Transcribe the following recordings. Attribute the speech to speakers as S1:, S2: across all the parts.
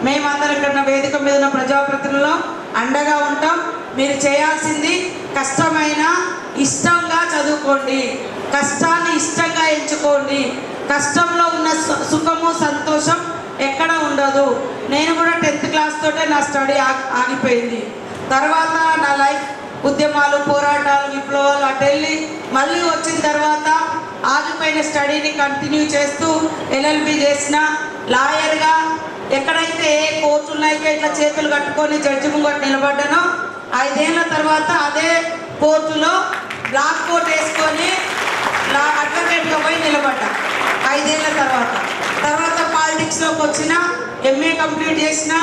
S1: మేమందరం ఇక్కడ వేదిక మీద ఉన్న ప్రజాప్రతినిధులు అండగా ఉంటాం. మీరు చేయాల్సింది కష్టమైన ఇష్టంగా చదువుకోండి, కష్టాన్ని ఇష్టంగా ఎంచుకోండి. కష్టంలో ఉన్న సుఖము సంతోషం ఎక్కడ ఉండదు. నేను కూడా 10th క్లాస్ తోటే నా స్టడీ ఆగిపోయింది. తర్వాత నా లైఫ్ ఉద్యమాలు, పోరాటాలు, విప్లవాలు అటెళ్ళి మళ్ళీ వచ్చిన తర్వాత ఆగిపోయిన స్టడీని కంటిన్యూ చేస్తూ LLB చేసిన, లాయర్గా ఎక్కడైతే ఏ కోర్టులైతే ఇట్లా చేతులు కట్టుకొని జడ్జి ముంగట నిలబడ్డానో 5 ఏళ్ళ తర్వాత అదే కోర్టులో బ్లాక్ కోట్ వేసుకొని అడ్వకేట్గా పోయి నిలబడ్డా 5 ఏళ్ళ తర్వాత పాలిటిక్స్లోకి వచ్చిన, MA కంప్లీట్ చేసిన,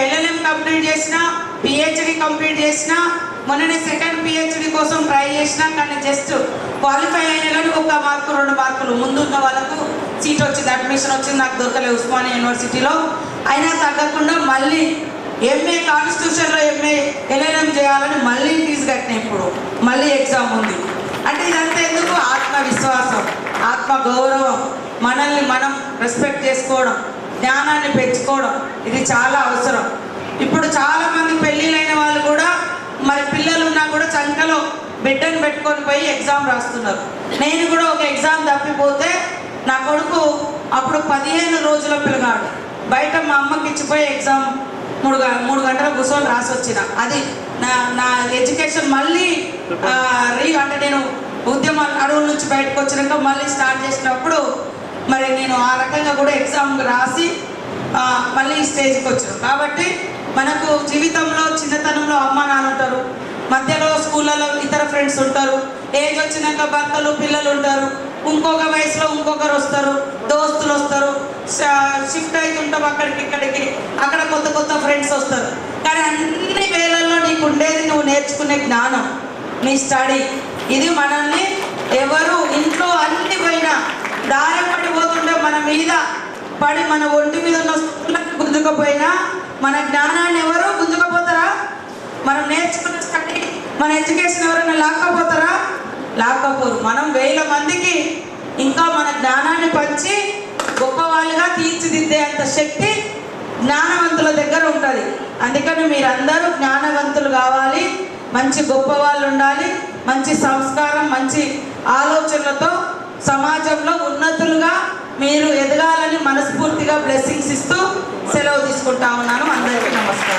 S1: LLM కంప్లీట్ చేసిన, PhD కంప్లీట్ చేసిన. మొన్ననే 2nd PhD కోసం ట్రై చేసిన, కానీ జస్ట్ క్వాలిఫై అయినా కానీ 1 మార్కు 2 మార్కులు ముందున్న వాళ్ళకు సీట్ వచ్చింది, అడ్మిషన్ వచ్చింది. నాకు దొరకలేదు ఉస్మానియా యూనివర్సిటీలో. అయినా తగ్గకుండా మళ్ళీ MA కాన్స్టిట్యూషన్లో MA LLM చేయాలని మళ్ళీ ఫీజు కట్టిన. ఇప్పుడు మళ్ళీ ఎగ్జామ్ ఉంది. అంటే ఇదంతా ఎందుకు? ఆత్మవిశ్వాసం, ఆత్మగౌరవం, మనల్ని మనం రెస్పెక్ట్ చేసుకోవడం, జ్ఞానాన్ని పెంచుకోవడం, ఇది చాలా అవసరం. ఇప్పుడు చాలామంది పెళ్ళిళ్ళైన వాళ్ళు కూడా మరి పిల్లలు ఉన్నా కూడా చంకలో బిడ్డను పెట్టుకొని పోయి ఎగ్జామ్ రాస్తున్నారు. నేను కూడా ఒక ఎగ్జామ్ తప్పిపోతే నా కొడుకు అప్పుడు 15 రోజుల పిల్లగాడు బయట మా అమ్మకి ఇచ్చిపోయి ఎగ్జామ్ 3 గంటలు కూర్చొని రాసి వచ్చిన. అది నా ఎడ్యుకేషన్ మళ్ళీ అంటే నేను ఉద్యమాల అడవుల నుంచి బయటకు వచ్చినాక మళ్ళీ స్టార్ట్ చేసినప్పుడు మరి నేను ఆ రకంగా కూడా ఎగ్జామ్ రాసి మళ్ళీ స్టేజ్కి వచ్చాను. కాబట్టి మనకు జీవితంలో చిన్నతనంలో అమ్మ నాన్న ఉంటారు, మధ్యలో స్కూళ్ళలో ఇతర ఫ్రెండ్స్ ఉంటారు, ఏజ్ వచ్చినాక భర్తలు పిల్లలు ఉంటారు, ఇంకొక వయసులో ఇంకొకరు వస్తారు, దోస్తులు వస్తారు, షిఫ్ట్ అవుతుంటాం అక్కడికి ఇక్కడికి, అక్కడ కొత్త కొత్త ఫ్రెండ్స్ వస్తారు. కానీ అన్ని వేళల్లో నీకు ఉండేది నువ్వు నేర్చుకునే జ్ఞానం, నీ స్టడీ. ఇది మనల్ని ఎవరు ఇంట్లో అన్ని పోయినా దారం పడిపోతుంటే మన మీద పడి మన ఒంటి మీద ఉన్న గుంజుకపోయినా మన జ్ఞానాన్ని ఎవరు గుంజుకపోతారా? మనం నేర్చుకున్న స్టడీ, మన ఎడ్యుకేషన్ ఎవరైనా లాక్కపోతారా? లాక్కపోరు. మనం 1000 మందికి ఇంకా మన జ్ఞానాన్ని పంచి గొప్పవాళ్ళుగా తీర్చిదిద్దే అంత శక్తి జ్ఞానవంతుల దగ్గర ఉంటుంది. అందుకని మీరందరూ జ్ఞానవంతులు కావాలి, మంచి గొప్ప వాళ్ళు ఉండాలి, మంచి సంస్కారం, మంచి ఆలోచనలతో సమాజంలో ఉన్నతులుగా మీరు ఎదగాలని మనస్ఫూర్తిగా బ్లెస్సింగ్స్ ఇస్తూ సెలవు తీసుకుంటా ఉన్నాను. అందరికీ నమస్కారం.